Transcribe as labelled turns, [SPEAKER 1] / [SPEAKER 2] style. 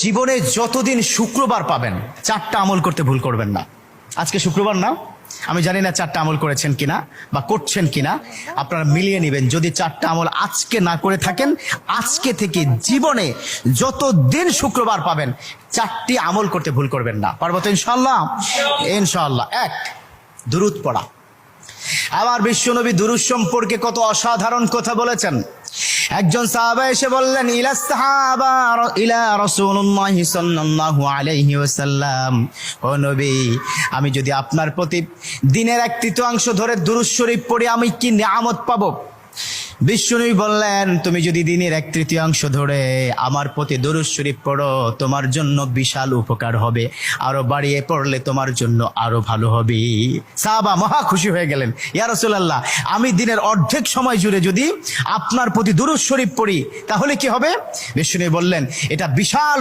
[SPEAKER 1] জীবনে যতদিন শুক্রবার পাবেন 4টা আমল করতে ভুল করবেন না। আজকে শুক্রবার না, আমি জানি না 4টা আমল করেছেন কিনা বা করছেন কিনা, আপনারা মিলিয়ে নেবেন। যদি 4টা আমল আজকে না করে থাকেন, আজকে থেকে জীবনে যতদিন শুক্রবার পাবেন 4টি আমল করতে ভুল করবেন না। পারবো তো ইনশাআল্লাহ? ইনশাআল্লাহ। 1, দুরূদ পড়া। আমার বিশ্বনবী দুরূদ সম্পর্কে কত অসাধারণ কথা বলেছেন। একজন সাহাবা এসে বললেন, ইলা রাসূলুল্লাহ সাল্লাল্লাহু আলাইহি ওয়াসাল্লাম, ও নবী, আমি যদি আপনার প্রতি দিনের 1/3 ধরে দুরূদ শরীফ পড়ি আমি কি নিয়ামত পাবো? বিশ্বনবী বললেন, তুমি যদি দিনের 1/3 ধরে আমার প্রতি দুরূদ শরীফ পড়ো তোমার জন্য বিশাল উপকার হবে, আরো বাড়িয়ে পড়লে তোমার জন্য আরো ভালো হবে। সাহাবা মহা খুশি হয়ে গেলেন, ইয়া রাসূলুল্লাহ, আমি দিনের অর্ধেক সময় জুড়ে যদি আপনার প্রতি দুরূদ শরীফ পড়ি তাহলে কি হবে? বিশ্বনবী বললেন, এটা বিশাল